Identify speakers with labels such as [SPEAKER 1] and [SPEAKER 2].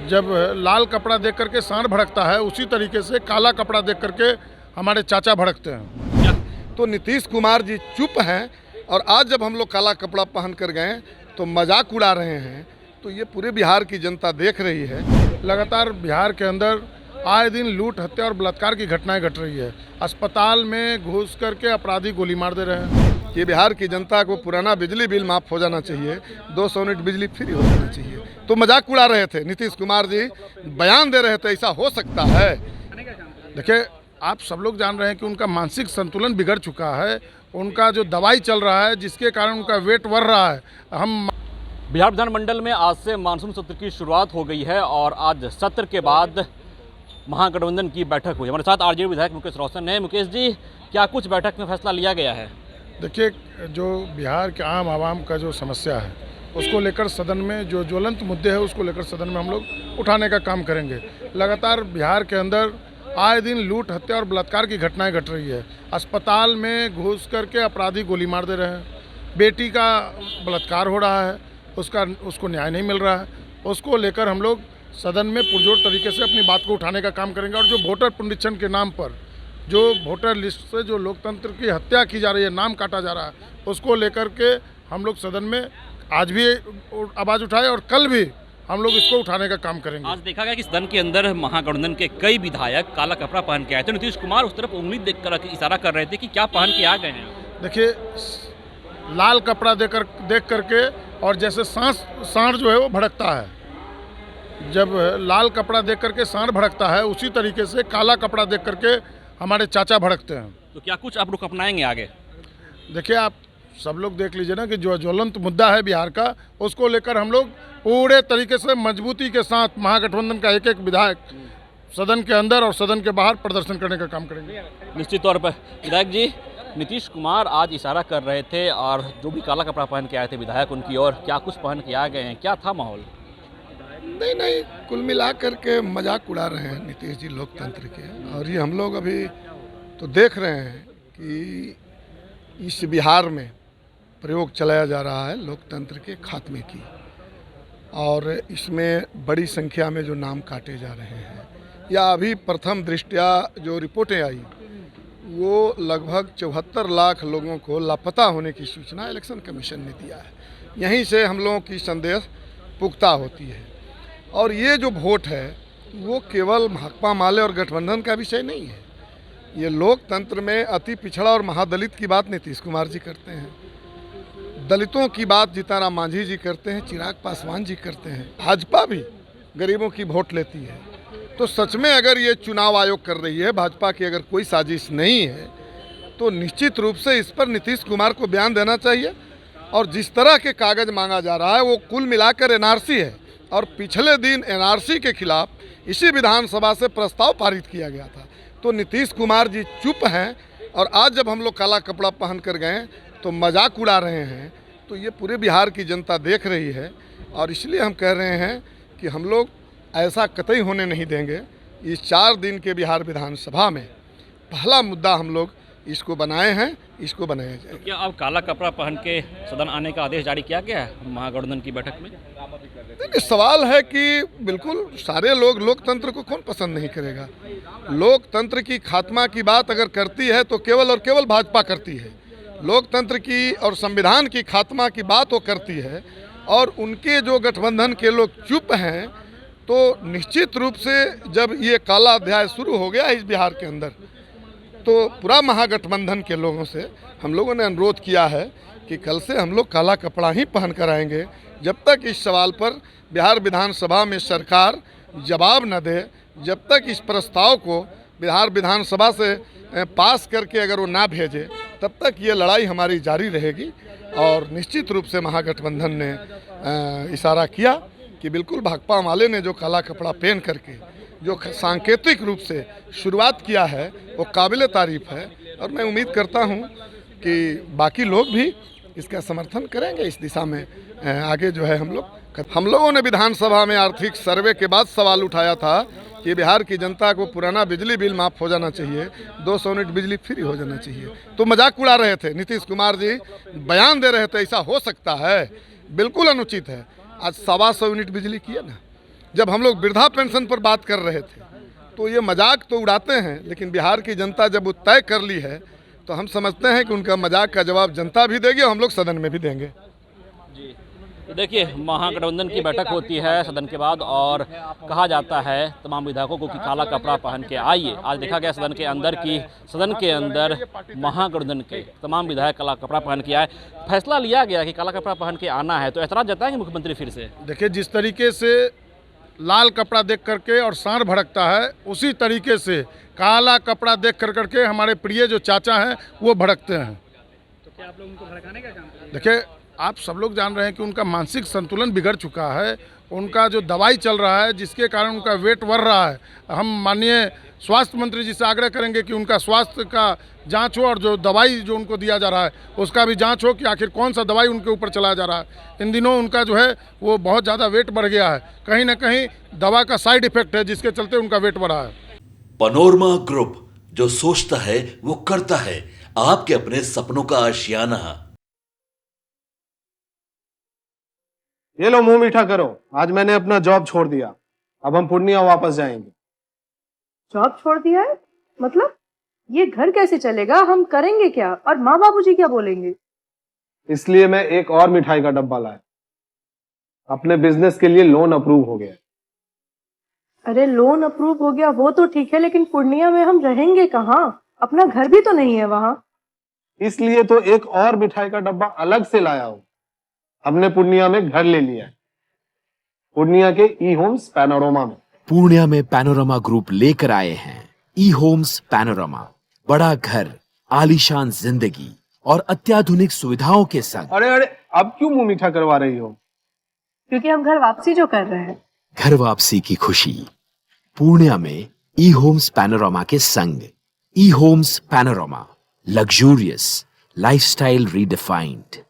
[SPEAKER 1] जब लाल कपड़ा देख करके सांड भड़कता है, उसी तरीके से काला कपड़ा देख करके हमारे चाचा भड़कते हैं।
[SPEAKER 2] तो नीतीश कुमार जी चुप हैं और आज जब हम लोग काला कपड़ा पहन कर गए तो मजाक उड़ा रहे हैं। तो ये पूरे बिहार की जनता देख रही है।
[SPEAKER 1] लगातार बिहार के अंदर आए दिन लूट, हत्या और बलात्कार की घटनाएं घट रही है। अस्पताल में घुस करके अपराधी गोली मार दे रहे हैं।
[SPEAKER 2] कि बिहार की जनता को पुराना बिजली बिल माफ़ हो जाना चाहिए, 200 यूनिट बिजली फ्री हो जाना चाहिए। तो मजाक उड़ा रहे थे नीतीश कुमार जी, बयान दे रहे थे ऐसा हो सकता है।
[SPEAKER 1] देखिए, आप सब लोग जान रहे हैं कि उनका मानसिक संतुलन बिगड़ चुका है। उनका जो दवाई चल रहा है, जिसके कारण उनका वेट बढ़ रहा है। हम
[SPEAKER 3] बिहार विधानमंडल में आज से मानसून सत्र की शुरुआत हो गई है और आज सत्र के बाद महागठबंधन की बैठक हुई। हमारे साथ आरजेडी विधायक मुकेश रोशन है। मुकेश जी, क्या कुछ बैठक में फैसला लिया गया है?
[SPEAKER 1] देखिए, जो बिहार के आम आवाम का जो समस्या है, उसको लेकर सदन में जो ज्वलंत मुद्दे हैं, उसको लेकर सदन में हम लोग उठाने का काम करेंगे। लगातार बिहार के अंदर आए दिन लूट, हत्या और बलात्कार की घटनाएं घट रही है। अस्पताल में घुस करके अपराधी गोली मार दे रहे हैं। बेटी का बलात्कार हो रहा है, उसको न्याय नहीं मिल रहा है। उसको लेकर हम लोग सदन में पुरजोर तरीके से अपनी बात को उठाने का काम करेंगे। और जो वोटर पुनरीक्षण के नाम पर जो वोटर लिस्ट से जो लोकतंत्र की हत्या की जा रही है, नाम काटा जा रहा है, उसको लेकर के हम लोग सदन में आज भी आवाज़ उठाए और कल भी हम लोग इसको उठाने का काम करेंगे।
[SPEAKER 3] आज देखा गया कि सदन के अंदर महागठबंधन के कई विधायक काला कपड़ा पहन के आए थे। नीतीश कुमार उस तरफ उंगली देखकर इशारा कर रहे थे कि क्या पहन के आ गए हैं।
[SPEAKER 1] देखिए, लाल कपड़ा देख करके और जैसे सांड जो है वो भड़कता है। जब लाल कपड़ा देख करके सांड भड़कता है, उसी तरीके से काला कपड़ा देख करके हमारे चाचा भड़कते हैं।
[SPEAKER 3] तो क्या कुछ आप रुख अपनाएंगे आगे?
[SPEAKER 1] देखिए, आप सब लोग देख लीजिए ना कि जो ज्वलंत मुद्दा है बिहार का, उसको लेकर हम लोग पूरे तरीके से मजबूती के साथ महागठबंधन का एक एक विधायक सदन के अंदर और सदन के बाहर प्रदर्शन करने का काम करेंगे।
[SPEAKER 3] निश्चित तौर पर विधायक जी, नीतीश कुमार आज इशारा कर रहे थे और जो भी काला कपड़ा पहन के आए थे विधायक उनकी ओर, क्या कुछ पहन के आ गए हैं? क्या था माहौल?
[SPEAKER 2] नहीं, कुल मिला करके मजाक उड़ा रहे हैं नीतीश जी लोकतंत्र के। और ये हम लोग अभी तो देख रहे हैं कि इस बिहार में प्रयोग चलाया जा रहा है लोकतंत्र के खात्मे की, और इसमें बड़ी संख्या में जो नाम काटे जा रहे हैं, या अभी प्रथम दृष्टया जो रिपोर्टें आई, वो लगभग 74 लाख लोगों को लापता होने की सूचना इलेक्शन कमीशन ने दिया है। यहीं से हम लोगों की संदेश पुख्ता होती है। और ये जो वोट है वो केवल भाकपा माले और गठबंधन का विषय नहीं है। ये लोकतंत्र में अति पिछड़ा और महादलित की बात नीतीश कुमार जी करते हैं, दलितों की बात जीतनराम मांझी जी करते हैं, चिराग पासवान जी करते हैं, भाजपा भी गरीबों की वोट लेती है। तो सच में अगर ये चुनाव आयोग कर रही है, भाजपा की अगर कोई साजिश नहीं है, तो निश्चित रूप से इस पर नीतीश कुमार को बयान देना चाहिए। और जिस तरह के कागज मांगा जा रहा है वो कुल मिलाकर एनआरसी है। और पिछले दिन एनआरसी के खिलाफ इसी विधानसभा से प्रस्ताव पारित किया गया था। तो नीतीश कुमार जी चुप हैं और आज जब हम लोग काला कपड़ा पहन कर गए तो मजाक उड़ा रहे हैं। तो ये पूरे बिहार की जनता देख रही है और इसलिए हम कह रहे हैं कि हम लोग ऐसा कतई होने नहीं देंगे। इस 4 दिन के बिहार विधानसभा में पहला मुद्दा हम लोग इसको बनाए हैं, इसको बनाया जाए।
[SPEAKER 3] तो क्या अब काला कपड़ा पहन के सदन आने का आदेश जारी किया गया है महागठबंधन की बैठक में?
[SPEAKER 2] नहीं, सवाल है कि बिल्कुल सारे लोग, लोकतंत्र को कौन पसंद नहीं करेगा। लोकतंत्र की खात्मा की बात अगर करती है तो केवल और केवल भाजपा करती है। लोकतंत्र की और संविधान की खात्मा की बात वो करती है। और उनके जो गठबंधन के लोग चुप हैं, तो निश्चित रूप से जब ये काला अध्याय शुरू हो गया इस बिहार के अंदर, तो पूरा महागठबंधन के लोगों से हम लोगों ने अनुरोध किया है कि कल से हम लोग काला कपड़ा ही पहन कर आएंगे। जब तक इस सवाल पर बिहार विधानसभा में सरकार जवाब न दे, जब तक इस प्रस्ताव को बिहार विधानसभा से पास करके अगर वो ना भेजे, तब तक ये लड़ाई हमारी जारी रहेगी। और निश्चित रूप से महागठबंधन ने इशारा किया कि बिल्कुल भाकपा वाले ने जो काला कपड़ा पहन करके जो सांकेतिक रूप से शुरुआत किया है वो काबिल तारीफ है। और मैं उम्मीद करता हूँ कि बाकी लोग भी इसका समर्थन करेंगे। इस दिशा में आगे जो है हम लोगों ने विधानसभा में आर्थिक सर्वे के बाद सवाल उठाया था कि बिहार की जनता को पुराना बिजली बिल माफ़ हो जाना चाहिए, 200 यूनिट बिजली फ्री हो जाना चाहिए। तो मजाक उड़ा रहे थे नीतीश कुमार जी, बयान दे रहे थे ऐसा हो सकता है। बिल्कुल अनुचित है। आज 125 यूनिट बिजली किया ना, जब हम लोग वृद्धा पेंशन पर बात कर रहे थे तो ये मजाक तो उड़ाते हैं, लेकिन बिहार की जनता जब वो तय कर ली है तो हम समझते हैं कि उनका मजाक का जवाब जनता भी देगी और हम लोग सदन में भी देंगे।
[SPEAKER 3] जी, तो देखिए महागठबंधन की बैठक होती है सदन के बाद और कहा जाता है तमाम विधायकों को कि काला कपड़ा पहन के आइए। आज देखा गया सदन के अंदर कि सदन के अंदर महागठबंधन के तमाम विधायक काला कपड़ा पहन के आए। फैसला लिया गया कि काला कपड़ा पहन के आना है, तो ऐतराज जताएंगे मुख्यमंत्री फिर से?
[SPEAKER 1] देखिए, जिस तरीके से लाल कपड़ा देख करके और सांड भड़कता है, उसी तरीके से काला कपड़ा देख करके हमारे प्रिय जो चाचा हैं वो भड़कते हैं।
[SPEAKER 3] तो क्या आप लोग उनको भड़काने का काम करेंगे?
[SPEAKER 1] देखिए, आप सब लोग जान रहे हैं कि उनका मानसिक संतुलन बिगड़ चुका है। उनका जो दवाई चल रहा है जिसके कारण उनका वेट बढ़ रहा है, हम माननीय स्वास्थ्य मंत्री जी से आग्रह करेंगे कि उनका स्वास्थ्य का जांच हो और जो दवाई जो उनको दिया जा रहा है उसका भी जांच हो कि आखिर कौन सा दवाई उनके ऊपर चलाया जा रहा है। इन दिनों उनका जो है वो बहुत ज़्यादा वेट बढ़ गया है, कहीं ना कहीं दवा का साइड इफेक्ट है जिसके चलते उनका वेट बढ़ा है।
[SPEAKER 4] पैनोरमा ग्रुप, जो सोचता है वो करता है, आपके अपने सपनों का आशियाना।
[SPEAKER 5] ये लो मुंह मीठा करो, आज मैंने अपना जॉब छोड़ दिया, अब हम पूर्णिया वापस जाएंगे।
[SPEAKER 6] जॉब छोड़ दिया है? मतलब ये घर कैसे चलेगा? हम करेंगे क्या? और माँ बाबूजी क्या बोलेंगे?
[SPEAKER 5] इसलिए मैं एक और मिठाई का डब्बा लाया। अपने बिजनेस के लिए लोन अप्रूव हो गया।
[SPEAKER 6] अरे लोन अप्रूव हो गया वो तो ठीक है, लेकिन पूर्णिया में हम रहेंगे कहाँ? अपना घर भी तो नहीं है वहाँ।
[SPEAKER 5] इसलिए तो एक और मिठाई का डब्बा अलग से लाया हूं। हमने पूर्णिया में घर ले लिया है, पूर्णिया के ई होम्स पैनोरमा में।
[SPEAKER 7] पूर्णिया में पैनोरमा ग्रुप लेकर आए हैं ई होम्स पैनोरमा। बड़ा घर, आलीशान जिंदगी और अत्याधुनिक सुविधाओं के संग।
[SPEAKER 5] अरे अरे, अब क्यों मुंह मीठा करवा रही हो?
[SPEAKER 6] क्योंकि हम घर वापसी जो कर रहे हैं।
[SPEAKER 7] घर वापसी की खुशी पूर्णिया में ई होम्स पैनोरमा के संग। E Homes Panorama, luxurious lifestyle redefined.